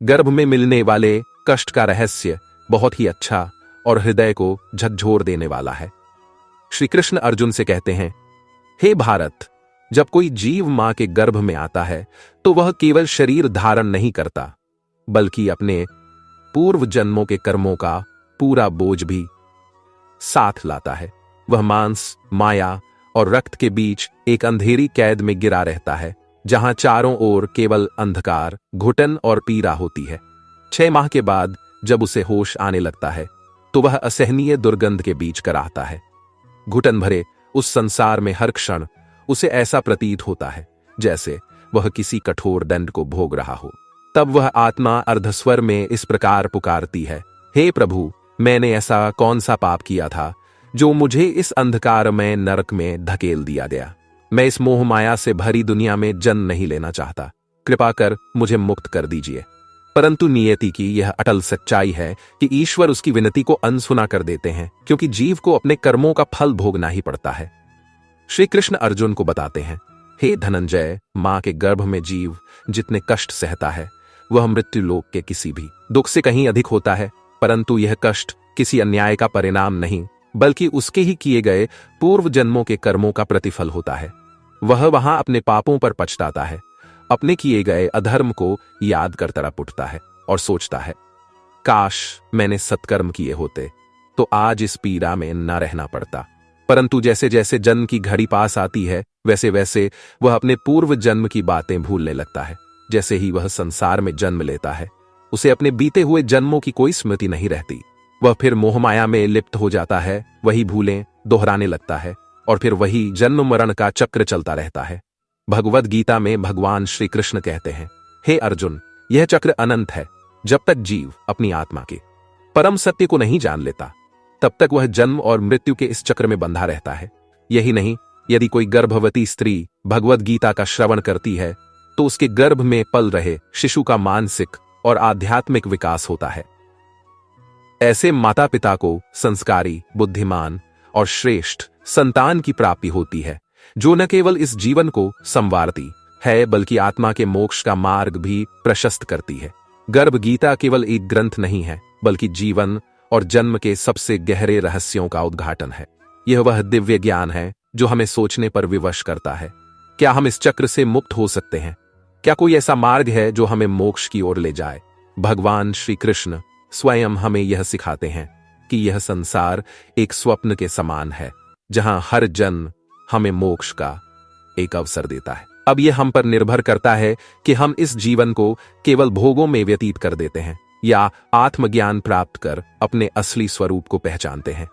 गर्भ में मिलने वाले कष्ट का रहस्य बहुत ही अच्छा और हृदय को झकझोर देने वाला है। श्री कृष्ण अर्जुन से कहते हैं, हे भारत, जब कोई जीव मां के गर्भ में आता है तो वह केवल शरीर धारण नहीं करता, बल्कि अपने पूर्व जन्मों के कर्मों का पूरा बोझ भी साथ लाता है। वह मांस, माया और रक्त के बीच एक अंधेरी कैद में गिरा रहता है, जहां चारों ओर केवल अंधकार, घुटन और पीड़ा होती है। 6 माह के बाद जब उसे होश आने लगता है तो वह असहनीय दुर्गंध के बीच कराहता है। घुटन भरे उस संसार में हर क्षण उसे ऐसा प्रतीत होता है जैसे वह किसी कठोर दंड को भोग रहा हो। तब वह आत्मा अर्धस्वर में इस प्रकार पुकारती है, हे प्रभु, मैंने ऐसा कौन सा पाप किया था जो मुझे इस अंधकार में नरक में धकेल दिया गया। मैं इस मोह माया से भरी दुनिया में जन्म नहीं लेना चाहता। कृपा कर मुझे मुक्त कर दीजिए। परंतु नियति की यह अटल सच्चाई है कि ईश्वर उसकी विनती को अनसुना कर देते हैं, क्योंकि जीव को अपने कर्मों का फल भोगना ही पड़ता है। श्री कृष्ण अर्जुन को बताते हैं, हे धनंजय, मां के गर्भ में जीव जितने कष्ट सहता है वह मृत्यु लोक के किसी भी दुख से कहीं अधिक होता है। परंतु यह कष्ट किसी अन्याय का परिणाम नहीं, बल्कि उसके ही किए गए पूर्व जन्मों के कर्मों का प्रतिफल होता है। वह वहां अपने पापों पर पछताता है, अपने किए गए अधर्म को याद कर तरफ उठता है और सोचता है, काश मैंने सत्कर्म किए होते तो आज इस पीड़ा में न रहना पड़ता। परंतु जैसे जैसे जन्म की घड़ी पास आती है वैसे वैसे वह अपने पूर्व जन्म की बातें भूलने लगता है। जैसे ही वह संसार में जन्म लेता है उसे अपने बीते हुए जन्मों की कोई स्मृति नहीं रहती। वह फिर मोहमाया में लिप्त हो जाता है, वही भूलें दोहराने लगता है और फिर वही जन्म मरण का चक्र चलता रहता है। भगवद गीता में भगवान श्री कृष्ण कहते हैं, हे अर्जुन, यह चक्र अनंत है। जब तक जीव अपनी आत्मा के परम सत्य को नहीं जान लेता तब तक वह जन्म और मृत्यु के इस चक्र में बंधा रहता है। यही नहीं, यदि कोई गर्भवती स्त्री भगवद गीता का श्रवण करती है तो उसके गर्भ में पल रहे शिशु का मानसिक और आध्यात्मिक विकास होता है। ऐसे माता पिता को संस्कारी, बुद्धिमान और श्रेष्ठ संतान की प्राप्ति होती है, जो न केवल इस जीवन को संवारती है बल्कि आत्मा के मोक्ष का मार्ग भी प्रशस्त करती है। गर्भ गीता केवल एक ग्रंथ नहीं है, बल्कि जीवन और जन्म के सबसे गहरे रहस्यों का उद्घाटन है। यह वह दिव्य ज्ञान है जो हमें सोचने पर विवश करता है। क्या हम इस चक्र से मुक्त हो सकते हैं? क्या कोई ऐसा मार्ग है जो हमें मोक्ष की ओर ले जाए? भगवान श्री कृष्ण स्वयं हमें यह सिखाते हैं कि यह संसार एक स्वप्न के समान है, जहां हर जन्म हमें मोक्ष का एक अवसर देता है। अब यह हम पर निर्भर करता है कि हम इस जीवन को केवल भोगों में व्यतीत कर देते हैं या आत्मज्ञान प्राप्त कर अपने असली स्वरूप को पहचानते हैं।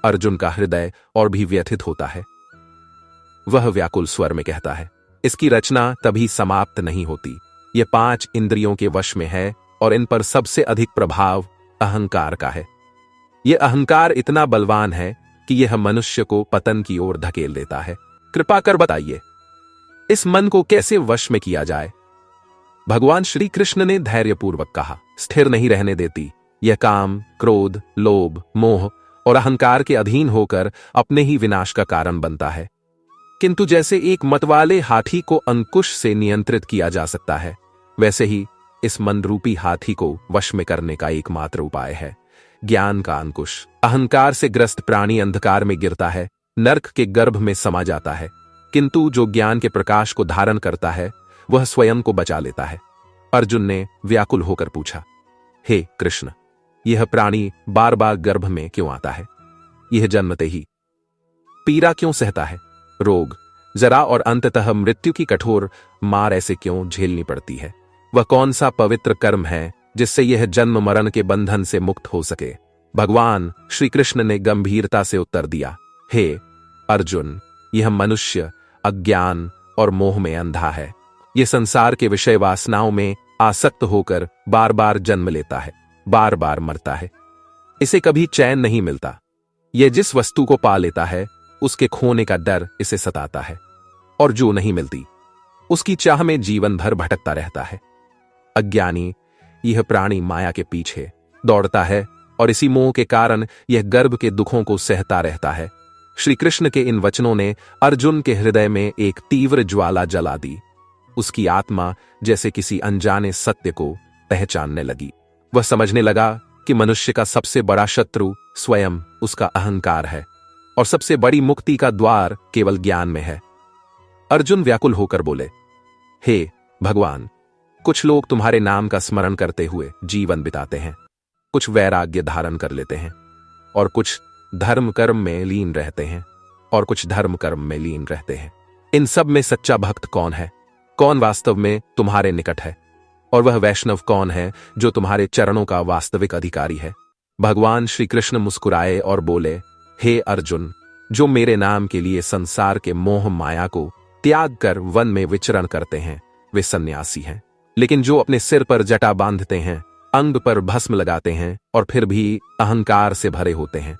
अर्जुन का हृदय और भी व्यथित होता है। वह व्याकुल स्वर में कहता है, इसकी रचना तभी समाप्त नहीं होती। यह 5 इंद्रियों के वश में है और इन पर सबसे अधिक प्रभाव अहंकार का है। यह अहंकार इतना बलवान है कि यह मनुष्य को पतन की ओर धकेल देता है। कृपा कर बताइए, इस मन को कैसे वश में किया जाए? भगवान श्री कृष्ण ने धैर्यपूर्वक कहा, स्थिर नहीं रहने देती। यह काम, क्रोध, लोभ, मोह और अहंकार के अधीन होकर अपने ही विनाश का कारण बनता है। किंतु जैसे एक मतवाले हाथी को अंकुश से नियंत्रित किया जा सकता है, वैसे ही इस मन रूपी हाथी को वश में करने का एकमात्र उपाय है ज्ञान का अंकुश। अहंकार से ग्रस्त प्राणी अंधकार में गिरता है, नरक के गर्भ में समा जाता है, किंतु जो ज्ञान के प्रकाश को धारण करता है वह स्वयं को बचा लेता है। अर्जुन ने व्याकुल होकर पूछा, हे कृष्ण, यह प्राणी बार बार गर्भ में क्यों आता है? यह जन्मते ही पीड़ा क्यों सहता है? रोग, जरा और अंततः मृत्यु की कठोर मार ऐसे क्यों झेलनी पड़ती है? वह कौन सा पवित्र कर्म है जिससे यह जन्म मरण के बंधन से मुक्त हो सके? भगवान श्री कृष्ण ने गंभीरता से उत्तर दिया, हे अर्जुन, यह मनुष्य अज्ञान और मोह में अंधा है। यह संसार के विषय वासनाओं में आसक्त होकर बार बार जन्म लेता है, बार बार मरता है। इसे कभी चैन नहीं मिलता। यह जिस वस्तु को पा लेता है उसके खोने का डर इसे सताता है, और जो नहीं मिलती उसकी चाह में जीवन भर भटकता रहता है। अज्ञानी यह प्राणी माया के पीछे दौड़ता है और इसी मोह के कारण यह गर्भ के दुखों को सहता रहता है। श्री कृष्ण के इन वचनों ने अर्जुन के हृदय में एक तीव्र ज्वाला जला दी। उसकी आत्मा जैसे किसी अनजाने सत्य को पहचानने लगी। वह समझने लगा कि मनुष्य का सबसे बड़ा शत्रु स्वयं उसका अहंकार है और सबसे बड़ी मुक्ति का द्वार केवल ज्ञान में है। अर्जुन व्याकुल होकर बोले, हे भगवान, कुछ लोग तुम्हारे नाम का स्मरण करते हुए जीवन बिताते हैं, कुछ वैराग्य धारण कर लेते हैं और कुछ धर्म कर्म में लीन रहते हैं और कुछ धर्म कर्म में लीन रहते हैं। इन सब में सच्चा भक्त कौन है? कौन वास्तव में तुम्हारे निकट है? और वह वैष्णव कौन है जो तुम्हारे चरणों का वास्तविक अधिकारी है? भगवान श्री कृष्ण मुस्कुराए और बोले, हे अर्जुन, जो मेरे नाम के लिए संसार के मोह माया को त्याग कर वन में विचरण करते हैं वे सन्यासी हैं। लेकिन जो अपने सिर पर जटा बांधते हैं, अंग पर भस्म लगाते हैं और फिर भी अहंकार से भरे होते हैं,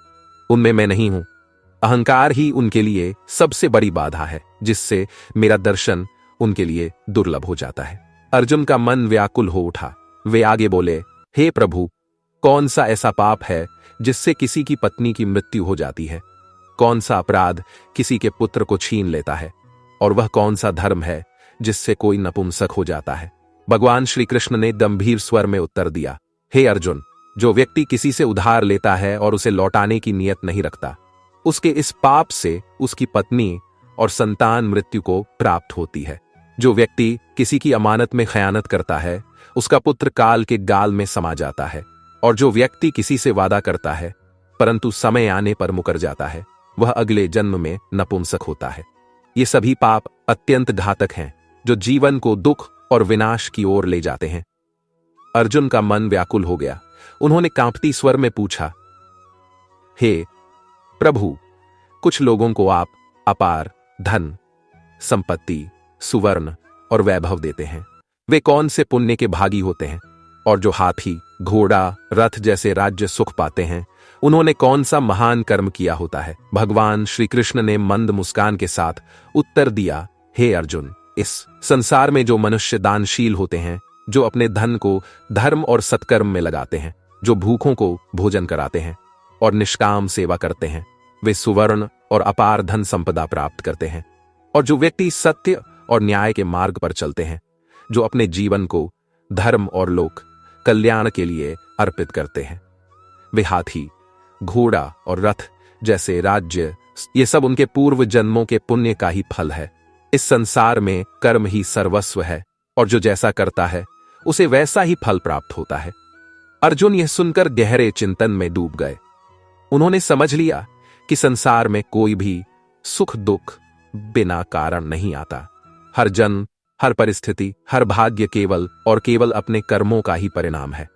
उनमें मैं नहीं हूं। अहंकार ही उनके लिए सबसे बड़ी बाधा है, जिससे मेरा दर्शन उनके लिए दुर्लभ हो जाता है। अर्जुन का मन व्याकुल हो उठा। वे आगे बोले, हे प्रभु, कौन सा ऐसा पाप है जिससे किसी की पत्नी की मृत्यु हो जाती है? कौन सा अपराध किसी के पुत्र को छीन लेता है? और वह कौन सा धर्म है जिससे कोई नपुंसक हो जाता है? भगवान श्री कृष्ण ने गंभीर स्वर में उत्तर दिया, हे अर्जुन, जो व्यक्ति किसी से उधार लेता है और उसे लौटाने की नियत नहीं रखता, उसके इस पाप से उसकी पत्नी और संतान मृत्यु को प्राप्त होती है। जो व्यक्ति किसी की अमानत में खयानत करता है, उसका पुत्र काल के गाल में समा जाता है। और जो व्यक्ति किसी से वादा करता है परंतु समय आने पर मुकर जाता है, वह अगले जन्म में नपुंसक होता है। ये सभी पाप अत्यंत घातक हैं, जो जीवन को दुख और विनाश की ओर ले जाते हैं। अर्जुन का मन व्याकुल हो गया। उन्होंने कांपती स्वर में पूछा, हे प्रभु, कुछ लोगों को आप अपार धन, संपत्ति, सुवर्ण और वैभव देते हैं। वे कौन से पुण्य के भागी होते हैं? और जो हाथी, घोड़ा, रथ जैसे राज्य सुख पाते हैं, उन्होंने कौन सा महान कर्म किया होता है? भगवान श्री कृष्ण ने मंद मुस्कान के साथ उत्तर दिया, हे अर्जुन, इस संसार में जो मनुष्य दानशील होते हैं, जो अपने धन को धर्म और सत्कर्म में लगाते हैं, जो भूखों को भोजन कराते हैं और निष्काम सेवा करते हैं, वे सुवर्ण और अपार धन संपदा प्राप्त करते हैं। और जो व्यक्ति सत्य और न्याय के मार्ग पर चलते हैं, जो अपने जीवन को धर्म और लोक कल्याण के लिए अर्पित करते हैं, वे हाथी, घोड़ा और रथ जैसे राज्य, ये सब उनके पूर्व जन्मों के पुण्य का ही फल है। इस संसार में कर्म ही सर्वस्व है और जो जैसा करता है उसे वैसा ही फल प्राप्त होता है। अर्जुन यह सुनकर गहरे चिंतन में डूब गए। उन्होंने समझ लिया कि संसार में कोई भी सुख दुख बिना कारण नहीं आता। हर जन्म, हर परिस्थिति, हर भाग्य केवल और केवल अपने कर्मों का ही परिणाम है।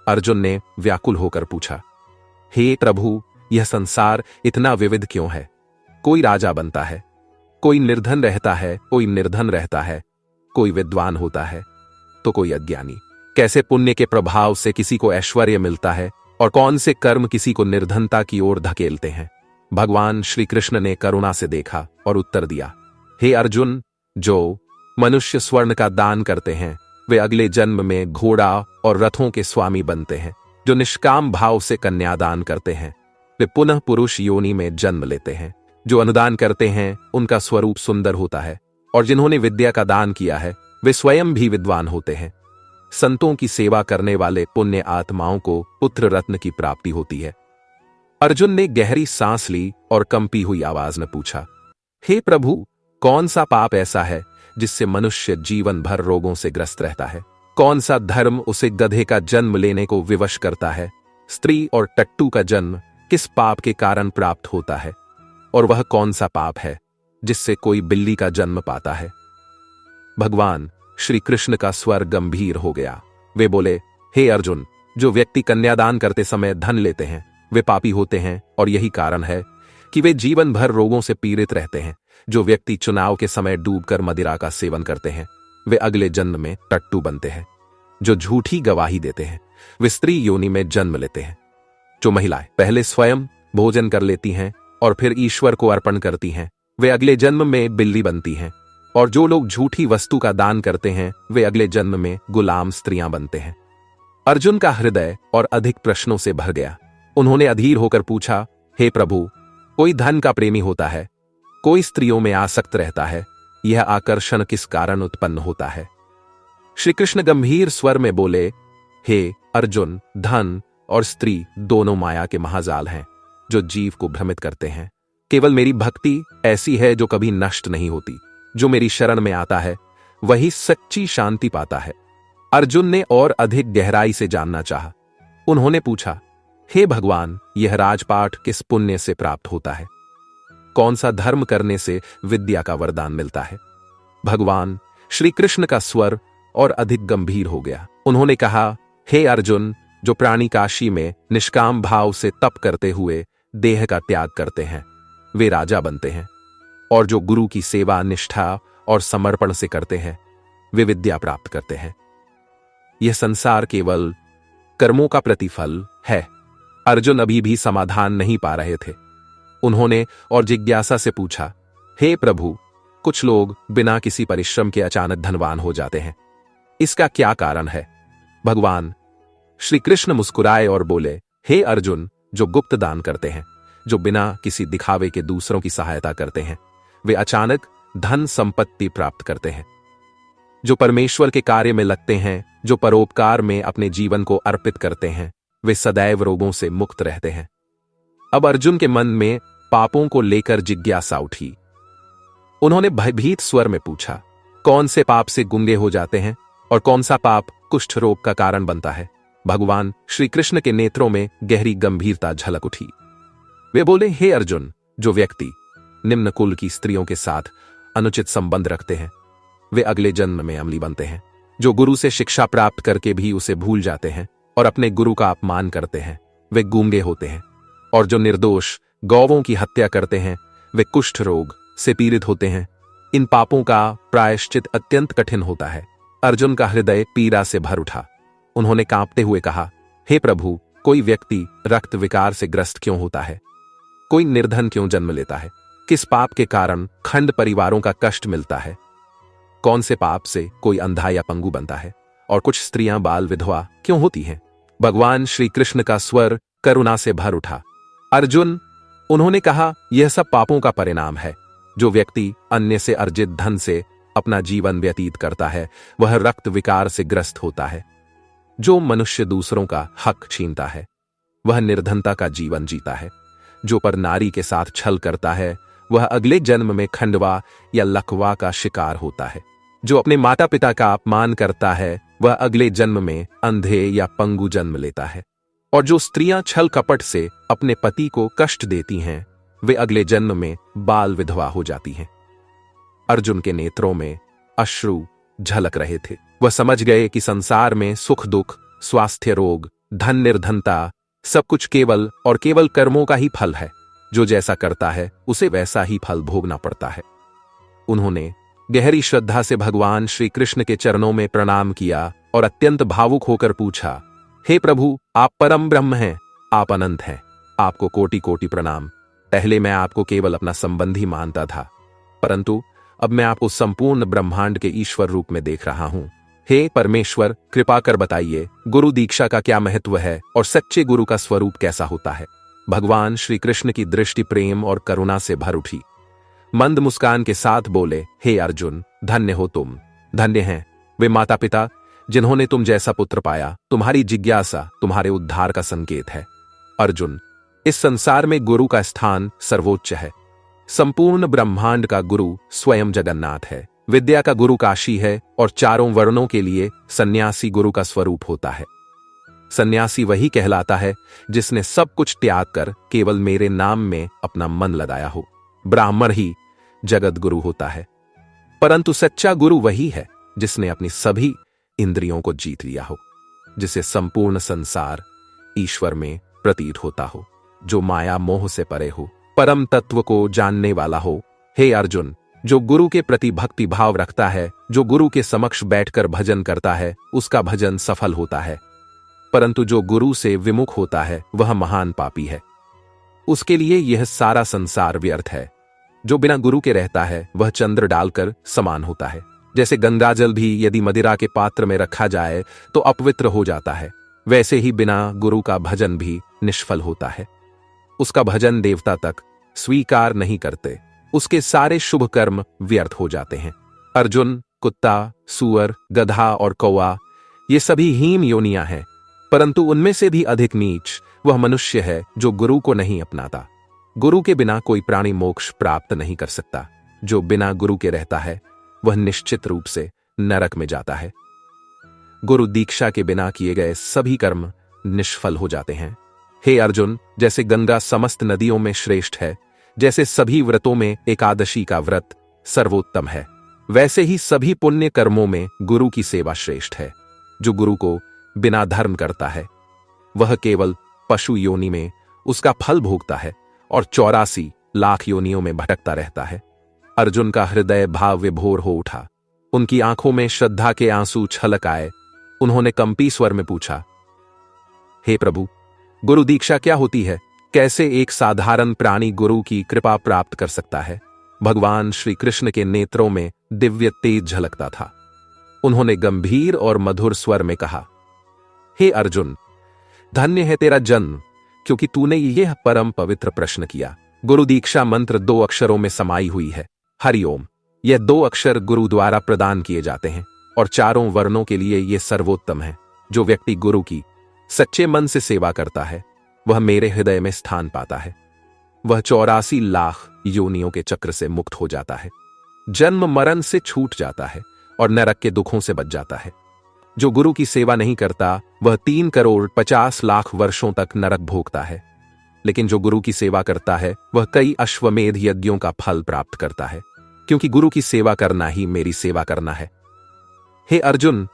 अर्जुन ने व्याकुल होकर पूछा, हे प्रभु, यह संसार इतना विविध क्यों है? कोई राजा बनता है, कोई निर्धन रहता है, कोई निर्धन रहता है, कोई विद्वान होता है तो कोई अज्ञानी। कैसे पुण्य के प्रभाव से किसी को ऐश्वर्य मिलता है और कौन से कर्म किसी को निर्धनता की ओर धकेलते हैं? भगवान श्री कृष्ण ने करुणा से देखा और उत्तर दिया, हे अर्जुन, जो मनुष्य स्वर्ण का दान करते हैं, वे अगले जन्म में घोड़ा और रथों के स्वामी बनते हैं। जो निष्काम भाव से कन्यादान करते हैं, वे पुनः पुरुष योनि में जन्म लेते हैं। जो अनुदान करते हैं, उनका स्वरूप सुंदर होता है और जिन्होंने विद्या का दान किया है, वे स्वयं भी विद्वान होते हैं। संतों की सेवा करने वाले पुण्य आत्माओं को पुत्र रत्न की प्राप्ति होती है। अर्जुन ने गहरी सांस ली और कंपी हुई आवाज में पूछा, हे प्रभु, कौन सा पाप ऐसा है जिससे मनुष्य जीवन भर रोगों से ग्रस्त रहता है? कौन सा धर्म उसे गधे का जन्म लेने को विवश करता है? स्त्री और टट्टू का जन्म किस पाप के कारण प्राप्त होता है? और वह कौन सा पाप है जिससे कोई बिल्ली का जन्म पाता है? भगवान श्री कृष्ण का स्वर गंभीर हो गया। वे बोले, हे अर्जुन, जो व्यक्ति कन्यादान करते समय धन लेते हैं, वे पापी होते हैं और यही कारण है कि वे जीवन भर रोगों से पीड़ित रहते हैं। जो व्यक्ति चुनाव के समय डूबकर मदिरा का सेवन करते हैं, वे अगले जन्म में टट्टू बनते हैं। जो झूठी गवाही देते हैं, वे स्त्री योनि में जन्म लेते हैं। जो महिलाएं पहले स्वयं भोजन कर लेती हैं और फिर ईश्वर को अर्पण करती हैं, वे अगले जन्म में बिल्ली बनती हैं। और जो लोग झूठी वस्तु का दान करते हैं, वे अगले जन्म में गुलाम स्त्रियां बनते हैं। अर्जुन का हृदय और अधिक प्रश्नों से भर गया। उन्होंने अधीर होकर पूछा, हे प्रभु, कोई धन का प्रेमी होता है, कोई स्त्रियों में आसक्त रहता है, यह आकर्षण किस कारण उत्पन्न होता है? श्री कृष्ण गंभीर स्वर में बोले, हे अर्जुन, धन और स्त्री दोनों माया के महाजाल हैं जो जीव को भ्रमित करते हैं। केवल मेरी भक्ति ऐसी है जो कभी नष्ट नहीं होती। जो मेरी शरण में आता है वही सच्ची शांति पाता है। अर्जुन ने और अधिक गहराई से जानना चाहा। उन्होंने पूछा, हे भगवान, यह राजपाट किस पुण्य से प्राप्त होता है? कौन सा धर्म करने से विद्या का वरदान मिलता है? भगवान श्री कृष्ण का स्वर और अधिक गंभीर हो गया। उन्होंने कहा, हे अर्जुन, जो प्राणी काशी में निष्काम भाव से तप करते हुए देह का त्याग करते हैं वे राजा बनते हैं, और जो गुरु की सेवा निष्ठा और समर्पण से करते हैं वे विद्या प्राप्त करते हैं। यह संसार केवल कर्मों का प्रतिफल है। अर्जुन अभी भी समाधान नहीं पा रहे थे। उन्होंने और जिज्ञासा से पूछा, हे प्रभु, कुछ लोग बिना किसी परिश्रम के अचानक धनवान हो जाते हैं, इसका क्या कारण है? भगवान श्री कृष्ण मुस्कुराए और बोले, हे अर्जुन, जो गुप्त दान करते हैं, जो बिना किसी दिखावे के दूसरों की सहायता करते हैं, वे अचानक धन संपत्ति प्राप्त करते हैं। जो परमेश्वर के कार्य में लगते हैं, जो परोपकार में अपने जीवन को अर्पित करते हैं, वे सदैव रोगों से मुक्त रहते हैं। अब अर्जुन के मन में पापों को लेकर जिज्ञासा उठी। उन्होंने भयभीत स्वर में पूछा, कौन से पाप से गूंगे हो जाते हैं और कौन सा पाप कुष्ठ रोग का कारण बनता है? भगवान श्री कृष्ण के नेत्रों में गहरी गंभीरता झलक उठी। वे बोले, हे अर्जुन, जो व्यक्ति निम्न कुल की स्त्रियों के साथ अनुचित संबंध रखते हैं वे अगले जन्म में अमली बनते हैं। जो गुरु से शिक्षा प्राप्त करके भी उसे भूल जाते हैं और अपने गुरु का अपमान करते हैं वे गूंगे होते हैं। और जो निर्दोष गौवों की हत्या करते हैं वे कुष्ठ रोग से पीड़ित होते हैं। इन पापों का प्रायश्चित अत्यंत कठिन होता है। अर्जुन का हृदय पीड़ा से भर उठा। उन्होंने कांपते हुए कहा, हे प्रभु, कोई व्यक्ति रक्त विकार से ग्रस्त क्यों होता है? कोई निर्धन क्यों जन्म लेता है? किस पाप के कारण खंड परिवारों का कष्ट मिलता है? कौन से पाप से कोई अंधा या पंगु बनता है? और कुछ स्त्रियां बाल विधवा क्यों होती हैं? भगवान श्री कृष्ण का स्वर करुणा से भर उठा। अर्जुन, उन्होंने कहा, यह सब पापों का परिणाम है। जो व्यक्ति अन्य से अर्जित धन से अपना जीवन व्यतीत करता है वह रक्त विकार से ग्रस्त होता है। जो मनुष्य दूसरों का हक छीनता है वह निर्धनता का जीवन जीता है। जो पर नारी के साथ छल करता है वह अगले जन्म में खंडवा या लकवा का शिकार होता है। जो अपने माता पिता का अपमान करता है वह अगले जन्म में अंधे या पंगु जन्म लेता है। और जो स्त्रियां छल कपट से अपने पति को कष्ट देती हैं वे अगले जन्म में बाल विधवा हो जाती हैं। अर्जुन के नेत्रों में अश्रु झलक रहे थे। वह समझ गए कि संसार में सुख दुख, स्वास्थ्य रोग, धन निर्धनता सब कुछ केवल और केवल कर्मों का ही फल है। जो जैसा करता है उसे वैसा ही फल भोगना पड़ता है। उन्होंने गहरी श्रद्धा से भगवान श्री कृष्ण के चरणों में प्रणाम किया और अत्यंत भावुक होकर पूछा, हे प्रभु, आप परम ब्रह्म हैं, आप अनंत हैं, आपको कोटि कोटि प्रणाम। पहले मैं आपको केवल अपना संबंधी मानता था, परंतु अब मैं आपको संपूर्ण ब्रह्मांड के ईश्वर रूप में देख रहा हूं। हे परमेश्वर, कृपा कर बताइए, गुरु दीक्षा का क्या महत्व है और सच्चे गुरु का स्वरूप कैसा होता है? भगवान श्री कृष्ण की दृष्टि प्रेम और करुणा से भर उठी। मंद मुस्कान के साथ बोले, हे अर्जुन, धन्य हो तुम, धन्य हैं वे माता पिता जिन्होंने तुम जैसा पुत्र पाया। तुम्हारी जिज्ञासा तुम्हारे उद्धार का संकेत है। अर्जुन, इस संसार में गुरु का स्थान सर्वोच्च है। संपूर्ण ब्रह्मांड का गुरु स्वयं जगन्नाथ है। विद्या का गुरु काशी है और चारों वर्णों के लिए सन्यासी गुरु का स्वरूप होता है। सन्यासी वही कहलाता है जिसने सब कुछ त्याग कर केवल मेरे नाम में अपना मन लगाया हो। ब्राह्मण ही जगत गुरु होता है, परंतु सच्चा गुरु वही है जिसने अपनी सभी इंद्रियों को जीत लिया हो, जिसे संपूर्ण संसार ईश्वर में प्रतीत होता हो, जो माया मोह से परे हो, परम तत्व को जानने वाला हो। हे अर्जुन, जो गुरु के प्रति भक्ति भाव रखता है, जो गुरु के समक्ष बैठकर भजन करता है, उसका भजन सफल होता है। परंतु जो गुरु से विमुख होता है वह महान पापी है। उसके लिए यह सारा संसार व्यर्थ है। जो बिना गुरु के रहता है वह चंद्र डालकर समान होता है। जैसे गंगाजल भी यदि मदिरा के पात्र में रखा जाए तो अपवित्र हो जाता है, वैसे ही बिना गुरु का भजन भी निष्फल होता है। उसका भजन देवता तक स्वीकार नहीं करते, उसके सारे शुभ कर्म व्यर्थ हो जाते हैं। अर्जुन, कुत्ता, सूअर, गधा और कौआ ये सभी हीन योनियां हैं परंतु उनमें से भी अधिक नीच वह मनुष्य है जो गुरु को नहीं अपनाता। गुरु के बिना कोई प्राणी मोक्ष प्राप्त नहीं कर सकता। जो बिना गुरु के रहता है वह निश्चित रूप से नरक में जाता है। गुरु दीक्षा के बिना किए गए सभी कर्म निष्फल हो जाते हैं। हे अर्जुन, जैसे गंगा समस्त नदियों में श्रेष्ठ है, जैसे सभी व्रतों में एकादशी का व्रत सर्वोत्तम है, वैसे ही सभी पुण्य कर्मों में गुरु की सेवा श्रेष्ठ है। जो गुरु को बिना धर्म करता है वह केवल पशु योनि में उसका फल भोगता है और 84 लाख योनियों में भटकता रहता है। अर्जुन का हृदय भाव विभोर हो उठा। उनकी आंखों में श्रद्धा के आंसू छलक आए। उन्होंने कंपी स्वर में पूछा, हे प्रभु, गुरु दीक्षा क्या होती है? कैसे एक साधारण प्राणी गुरु की कृपा प्राप्त कर सकता है? भगवान श्री कृष्ण के नेत्रों में दिव्य तेज झलकता था। उन्होंने गंभीर और मधुर स्वर में कहा, हे अर्जुन, धन्य है तेरा जन्म, क्योंकि तूने यह परम पवित्र प्रश्न किया। गुरु दीक्षा मंत्र 2 अक्षरों में समाई हुई है, हरिओम। यह 2 अक्षर गुरु द्वारा प्रदान किए जाते हैं और चारों वर्णों के लिए यह सर्वोत्तम है। जो व्यक्ति गुरु की सच्चे मन से सेवा करता है वह मेरे हृदय में स्थान पाता है। वह 84 लाख योनियों के चक्र से मुक्त हो जाता है, जन्म मरण से छूट जाता है और नरक के दुखों से बच जाता है। जो गुरु की सेवा नहीं करता वह 3 करोड़ 50 लाख वर्षों तक नरक भोगता है, लेकिन जो गुरु की सेवा करता है वह कई अश्वमेध यज्ञों का फल प्राप्त करता है, क्योंकि गुरु की सेवा करना ही मेरी सेवा करना है। हे अर्जुन,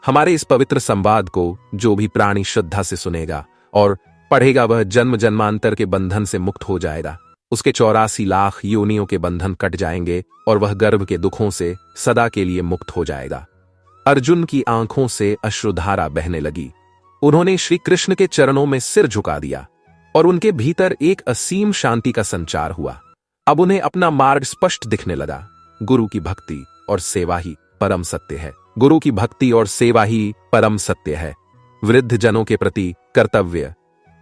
हमारे इस पवित्र संवाद को जो भी प्राणी श्रद्धा से सुनेगा और पढ़ेगा वह जन्म जन्मांतर के बंधन से मुक्त हो जाएगा। उसके 84 लाख योनियों के बंधन कट जाएंगे और वह गर्भ के दुखों से सदा के लिए मुक्त हो जाएगा। अर्जुन की आंखों से अश्रुधारा बहने लगी। उन्होंने श्री कृष्ण के चरणों में सिर झुका दिया और उनके भीतर एक असीम शांति का संचार हुआ। अब उन्हें अपना मार्ग स्पष्ट दिखने लगा। गुरु की भक्ति और सेवा ही परम सत्य है। गुरु की भक्ति और सेवा ही परम सत्य है। वृद्ध जनों के प्रति कर्तव्य,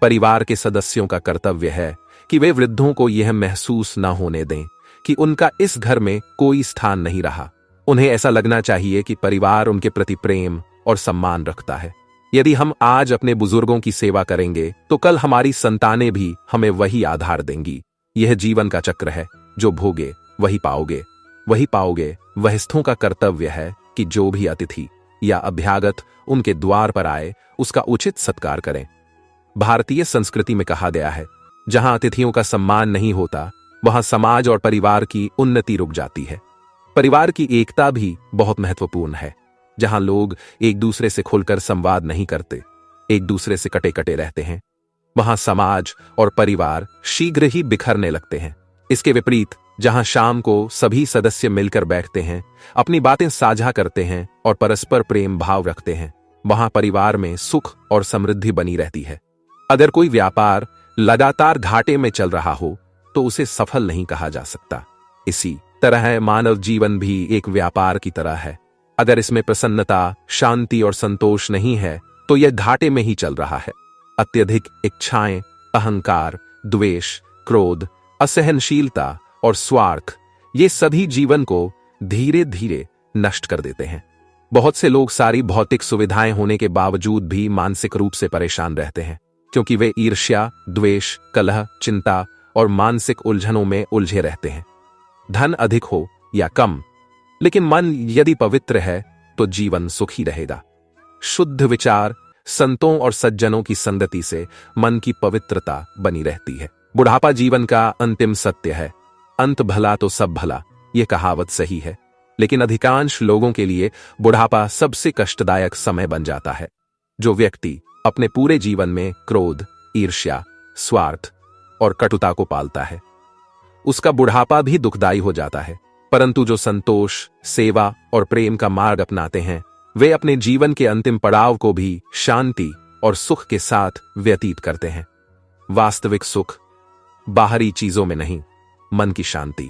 परिवार के सदस्यों का कर्तव्य है कि वे वृद्धों को यह महसूस न होने दें कि उनका इस घर में कोई स्थान नहीं रहा। उन्हें ऐसा लगना चाहिए कि परिवार उनके प्रति प्रेम और सम्मान रखता है। यदि हम आज अपने बुजुर्गों की सेवा करेंगे तो कल हमारी संतानें भी हमें वही आधार देंगी। यह जीवन का चक्र है, जो भोगे वही पाओगे, वही पाओगे। वयस्थों का कर्तव्य है कि जो भी अतिथि या अभ्यागत उनके द्वार पर आए उसका उचित सत्कार करें। भारतीय संस्कृति में कहा गया है, जहां अतिथियों का सम्मान नहीं होता वहां समाज और परिवार की उन्नति रुक जाती है। परिवार की एकता भी बहुत महत्वपूर्ण है। जहां लोग एक दूसरे से खुलकर संवाद नहीं करते, एक दूसरे से कटे कटे रहते हैं, वहां समाज और परिवार शीघ्र ही बिखरने लगते हैं। इसके विपरीत जहां शाम को सभी सदस्य मिलकर बैठते हैं, अपनी बातें साझा करते हैं और परस्पर प्रेम भाव रखते हैं, वहां परिवार में सुख और समृद्धि बनी रहती है। अगर कोई व्यापार लगातार घाटे में चल रहा हो तो उसे सफल नहीं कहा जा सकता। इसी तरह मानव जीवन भी एक व्यापार की तरह है। अगर इसमें प्रसन्नता, शांति और संतोष नहीं है तो यह घाटे में ही चल रहा है। अत्यधिक इच्छाएं, अहंकार, द्वेष, क्रोध, असहनशीलता और स्वार्थ, ये सभी जीवन को धीरे धीरे नष्ट कर देते हैं। बहुत से लोग सारी भौतिक सुविधाएं होने के बावजूद भी मानसिक रूप से परेशान रहते हैं, क्योंकि वे ईर्ष्या, द्वेष, कलह, चिंता और मानसिक उलझनों में उलझे रहते हैं। धन अधिक हो या कम, लेकिन मन यदि पवित्र है तो जीवन सुखी रहेगा। शुद्ध विचार, संतों और सज्जनों की संगति से मन की पवित्रता बनी रहती है। बुढ़ापा जीवन का अंतिम सत्य है। अंत भला तो सब भला, यह कहावत सही है, लेकिन अधिकांश लोगों के लिए बुढ़ापा सबसे कष्टदायक समय बन जाता है। जो व्यक्ति अपने पूरे जीवन में क्रोध, ईर्ष्या, स्वार्थ और कटुता को पालता है, उसका बुढ़ापा भी दुखदायी हो जाता है। परंतु जो संतोष, सेवा और प्रेम का मार्ग अपनाते हैं, वे अपने जीवन के अंतिम पड़ाव को भी शांति और सुख के साथ व्यतीत करते हैं। वास्तविक सुख बाहरी चीजों में नहीं, मन की शांति,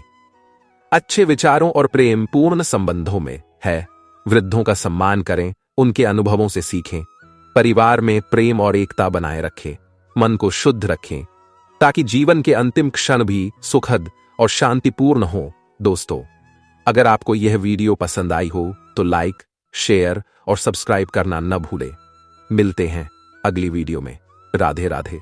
अच्छे विचारों और प्रेम पूर्ण संबंधों में है। वृद्धों का सम्मान करें, उनके अनुभवों से सीखें, परिवार में प्रेम और एकता बनाए रखें, मन को शुद्ध रखें, ताकि जीवन के अंतिम क्षण भी सुखद और शांतिपूर्ण हो। दोस्तों, अगर आपको यह वीडियो पसंद आई हो तो लाइक, शेयर और सब्सक्राइब करना न भूलें। मिलते हैं अगली वीडियो में। राधे राधे।